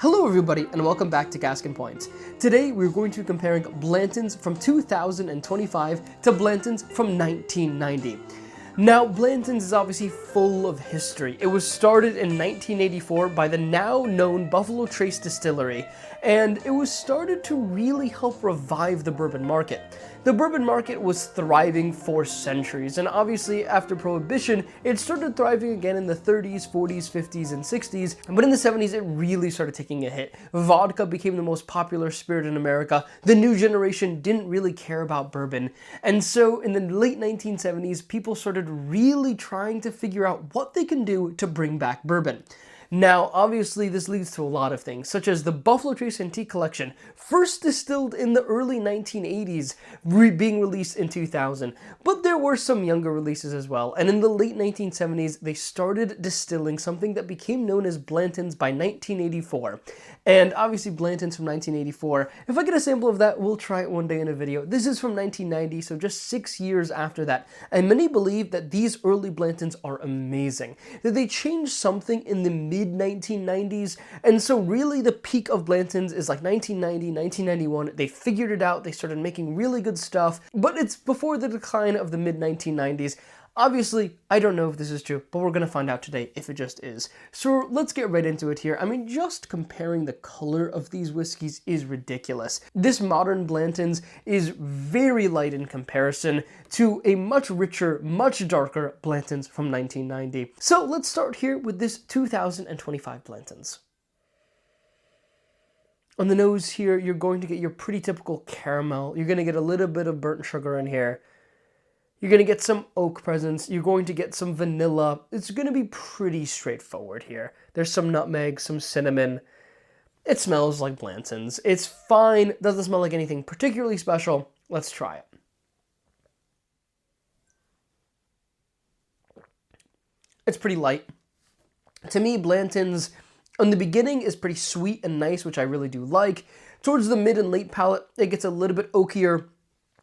Hello everybody and welcome back to Cask and Points. Today we're going to be comparing Blantons from 2025 to Blantons from 1990. Now Blanton's is obviously full of history. It was started in 1984 by the now known Buffalo Trace Distillery, and it was started to really help revive the bourbon market. The bourbon market was thriving for centuries, and obviously after Prohibition, it started thriving again in the 30s, 40s, 50s, and 60s, but in the 70s it really started taking a hit. Vodka became the most popular spirit in America. The new generation didn't really care about bourbon, and so in the late 1970s, people started really trying to figure out what they can do to bring back bourbon. Now, obviously, this leads to a lot of things, such as the Buffalo Trace Antique Collection, first distilled in the early 1980s, being released in 2000. But there were some younger releases as well, and in the late 1970s, they started distilling something that became known as Blanton's by 1984. And obviously, Blanton's from 1984. If I get a sample of that, we'll try it one day in a video. This is from 1990, so just 6 years after that. And many believe that these early Blantons are amazing, that they changed something in the mid-1990s, and so really the peak of Blanton's is like 1990, 1991. They figured it out, they started making really good stuff, but it's before the decline of the mid-1990s. Obviously, I don't know if this is true, but we're gonna find out today if it just is. So let's get right into it here. I mean, just comparing the color of these whiskeys is ridiculous. This modern Blanton's is very light in comparison to a much richer, much darker Blanton's from 1990. So let's start here with this 2025 Blanton's. On the nose here, you're going to get your pretty typical caramel. You're gonna get a little bit of burnt sugar in here. You're going to get some oak presence. You're going to get some vanilla. It's going to be pretty straightforward here. There's some nutmeg, some cinnamon. It smells like Blanton's. It's fine. Doesn't smell like anything particularly special. Let's try it. It's pretty light. To me, Blanton's in the beginning is pretty sweet and nice, which I really do like. Towards the mid and late palate, it gets a little bit oakier.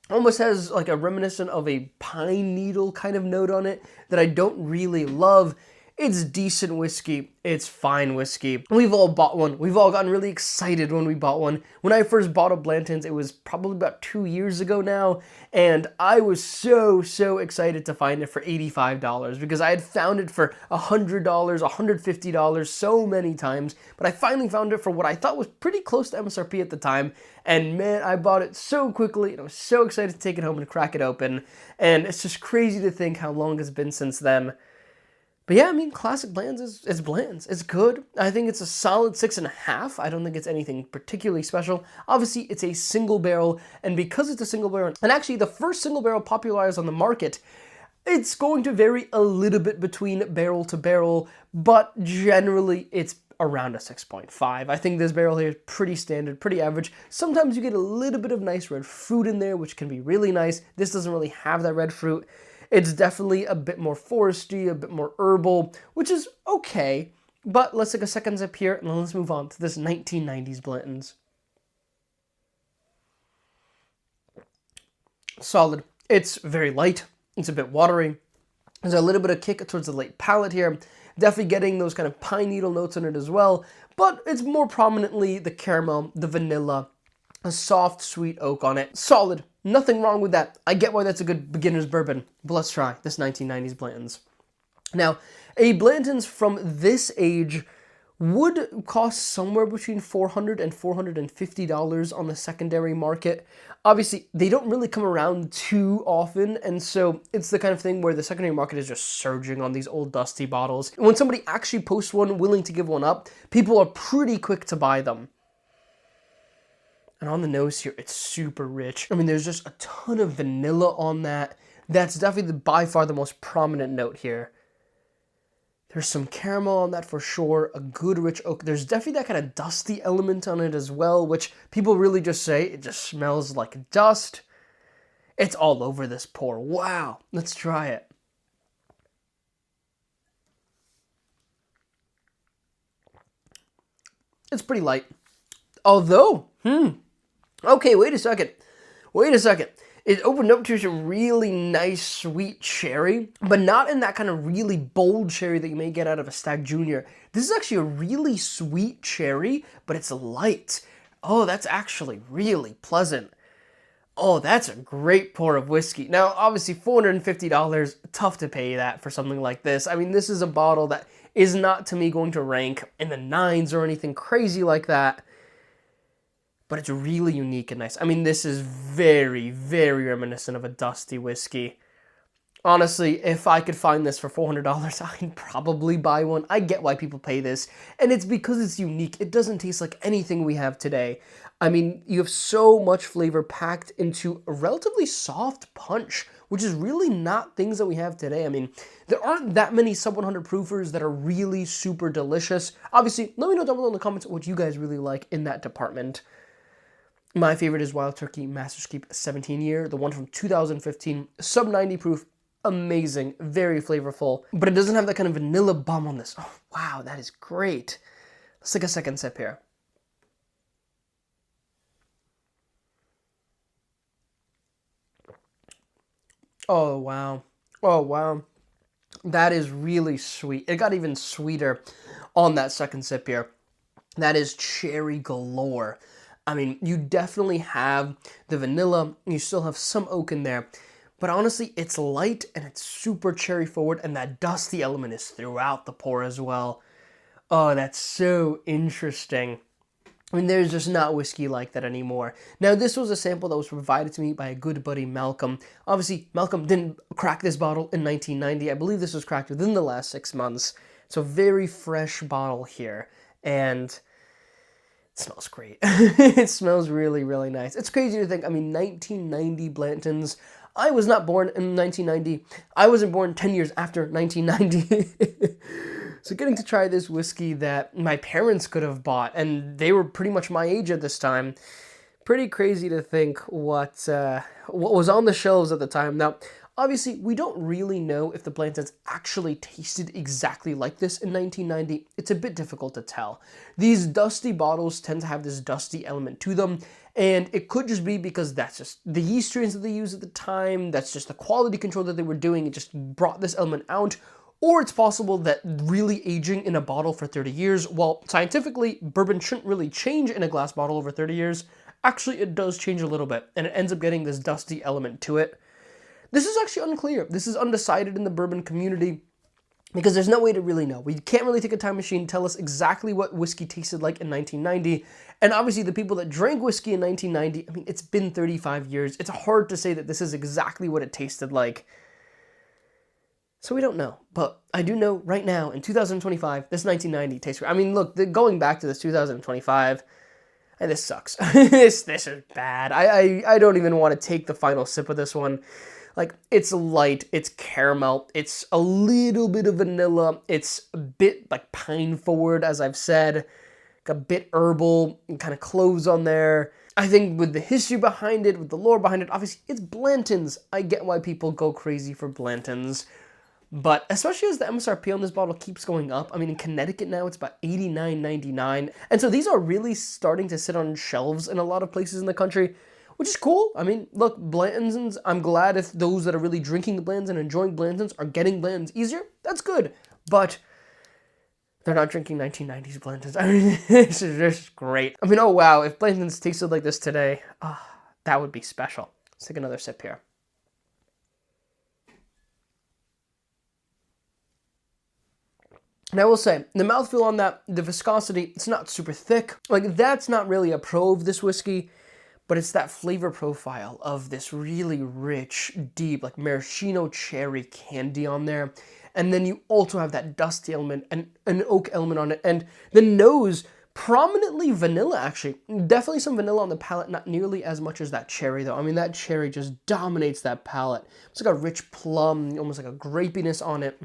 Almost has like a reminiscent of a pine needle kind of note on it that I don't really love. It's decent whiskey. It's fine whiskey. We've all bought one. We've all gotten really excited when we bought one. When I first bought a Blanton's, it was probably about 2 years ago now, and I was so excited to find it for $85 because I had found it for $100, $150 so many times, but I finally found it for what I thought was pretty close to MSRP at the time, and man, I bought it so quickly, and I was so excited to take it home and crack it open, and it's just crazy to think how long it's been since then. But yeah, I mean, classic Blanton's it's Blanton's. It's good. I think it's a solid 6.5. I don't think it's anything particularly special. Obviously, it's a single barrel, and because it's a single barrel, and actually the first single barrel popularized on the market, it's going to vary a little bit between barrel to barrel, but generally it's around a 6.5. I think this barrel here is pretty standard, pretty average. Sometimes you get a little bit of nice red fruit in there, which can be really nice. This doesn't really have that red fruit. It's definitely a bit more foresty, a bit more herbal, which is okay. But let's take a second sip here and then let's move on to this 1990s Blanton's. Solid. It's very light. It's a bit watery. There's a little bit of kick towards the late palate here. Definitely getting those kind of pine needle notes in it as well. But it's more prominently the caramel, the vanilla, a soft, sweet oak on it. Solid. Nothing wrong with that. I get why that's a good beginner's bourbon. But let's try this 1990s Blanton's. Now, a Blanton's from this age would cost somewhere between $400 and $450 on the secondary market. Obviously, they don't really come around too often, and so it's the kind of thing where the secondary market is just surging on these old dusty bottles. When somebody actually posts one willing to give one up, people are pretty quick to buy them. And on the nose here, it's super rich. I mean, there's just a ton of vanilla on that. That's definitely by far the most prominent note here. There's some caramel on that for sure, a good rich oak. There's definitely that kind of dusty element on it as well, which people really just say it just smells like dust. It's all over this pour. Wow, let's try it. It's pretty light. Although, okay, wait a second. It opened up to some really nice sweet cherry, but not in that kind of really bold cherry that you may get out of a Stag Junior. This is actually a really sweet cherry, but it's light. Oh, that's actually really pleasant. Oh, that's a great pour of whiskey. Now, obviously, $450, tough to pay that for something like this. I mean, this is a bottle that is not, to me, going to rank in the nines or anything crazy like that. But it's really unique and nice. I mean, this is very, very reminiscent of a dusty whiskey. Honestly, if I could find this for $400, I'd probably buy one. I get why people pay this, and it's because it's unique. It doesn't taste like anything we have today. I mean, you have so much flavor packed into a relatively soft punch, which is really not things that we have today. I mean, there aren't that many sub 100 proofers that are really super delicious. Obviously, let me know down below in the comments what you guys really like in that department. My favorite is Wild Turkey Master's Keep 17 year, the one from 2015, sub 90 proof. Amazing, very flavorful, but it doesn't have that kind of vanilla bum on this. Oh, wow, that is great. Let's take a second sip here. Oh, wow. Oh, wow. That is really sweet. It got even sweeter on that second sip here. That is cherry galore. I mean, you definitely have the vanilla. You still have some oak in there. But honestly, it's light and it's super cherry forward, and that dusty element is throughout the pour as well. Oh, that's so interesting. I mean, there's just not whiskey like that anymore. Now, this was a sample that was provided to me by a good buddy, Malcolm. Obviously, Malcolm didn't crack this bottle in 1990. I believe this was cracked within the last 6 months. So, very fresh bottle here. And it smells great. It smells really, really nice. It's crazy to think, I mean, 1990 Blantons. I was not born in 1990. I wasn't born 10 years after 1990. So getting to try this whiskey that my parents could have bought, and they were pretty much my age at this time. Pretty crazy to think what was on the shelves at the time. Now, obviously, we don't really know if the Blantons actually tasted exactly like this in 1990. It's a bit difficult to tell. These dusty bottles tend to have this dusty element to them, and it could just be because that's just the yeast strains that they used at the time, that's just the quality control that they were doing, it just brought this element out. Or it's possible that really aging in a bottle for 30 years, while scientifically, bourbon shouldn't really change in a glass bottle over 30 years, actually it does change a little bit, and it ends up getting this dusty element to it. This is actually unclear. This is undecided in the bourbon community because there's no way to really know. We can't really take a time machine and tell us exactly what whiskey tasted like in 1990. And obviously the people that drank whiskey in 1990, I mean, it's been 35 years. It's hard to say that this is exactly what it tasted like. So we don't know. But I do know right now, in 2025, this 1990 tastes great. I mean, look, going back to this 2025, and this sucks. This is bad. I don't even want to take the final sip of this one. Like, it's light, it's caramel, it's a little bit of vanilla, it's a bit like pine forward, as I've said, a bit herbal, and kind of cloves on there. I think with the history behind it, with the lore behind it, obviously it's Blantons. I get why people go crazy for Blantons. But especially as the MSRP on this bottle keeps going up. I mean, in Connecticut now, it's about $89.99. And so these are really starting to sit on shelves in a lot of places in the country, which is cool. I mean, look, Blantons, I'm glad if those that are really drinking the Blantons and enjoying Blantons are getting Blantons easier. That's good. But they're not drinking 1990s Blantons. I mean, this is just great. I mean, oh wow, if Blantons tasted like this today, that would be special. Let's take another sip here. And I will say, the mouthfeel on that, the viscosity, it's not super thick. Like, that's not really a pro of this whiskey, but it's that flavor profile of this really rich, deep, like maraschino cherry candy on there. And then you also have that dusty element and an oak element on it. And the nose, prominently vanilla, actually. Definitely some vanilla on the palate, not nearly as much as that cherry, though. I mean, that cherry just dominates that palate. It's like a rich plum, almost like a grapiness on it.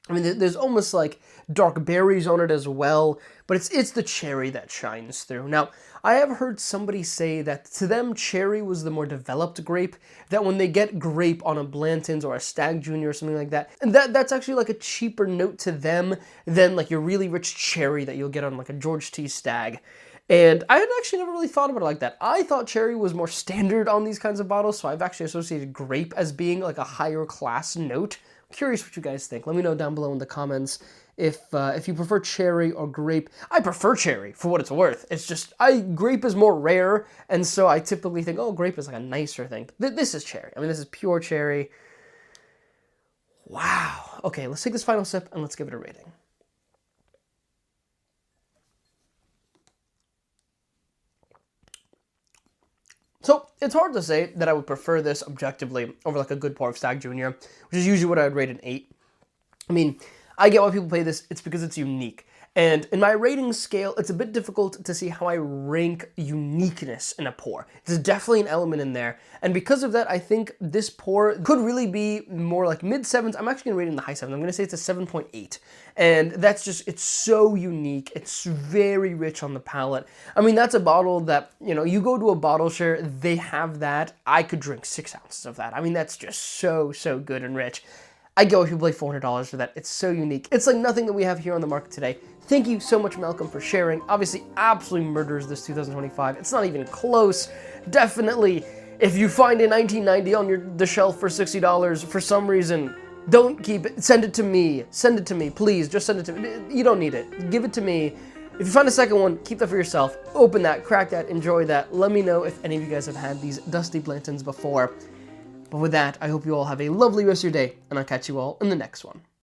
I mean, there's almost like dark berries on it as well, but it's the cherry that shines through. Now, I have heard somebody say that to them, cherry was the more developed grape, that when they get grape on a Blanton's or a Stag Junior or something like that, and that's actually like a cheaper note to them than like your really rich cherry that you'll get on like a George T. Stag. And I had actually never really thought about it like that. I thought cherry was more standard on these kinds of bottles, so I've actually associated grape as being like a higher class note. I'm curious what you guys think. Let me know down below in the comments if you prefer cherry or grape. I prefer cherry, for what it's worth. It's just, grape is more rare, and so I typically think, oh, grape is like a nicer thing. This is cherry. I mean, this is pure cherry. Wow. Okay, let's take this final sip and let's give it a rating. So, it's hard to say that I would prefer this objectively over like a good pour of Stag Jr., which is usually what I would rate an 8. I mean, I get why people play this, it's because it's unique. And in my rating scale, it's a bit difficult to see how I rank uniqueness in a pour. There's definitely an element in there. And because of that, I think this pour could really be more like mid-7s. I'm actually going to rate it in the high 7s. I'm going to say it's a 7.8. And that's just, it's so unique. It's very rich on the palate. I mean, that's a bottle that, you know, you go to a bottle share, they have that. I could drink 6 ounces of that. I mean, that's just so, so good and rich. I go if you pay $400 for that. It's so unique. It's like nothing that we have here on the market today. Thank you so much, Malcolm, for sharing. Obviously, absolutely murders this 2025. It's not even close. Definitely, if you find a 1990 on the shelf for $60 for some reason, don't keep it. Send it to me. Send it to me, please. Just send it to me. You don't need it. Give it to me. If you find a second one, keep that for yourself. Open that, crack that, enjoy that. Let me know if any of you guys have had these dusty Blantons before. But with that, I hope you all have a lovely rest of your day, and I'll catch you all in the next one.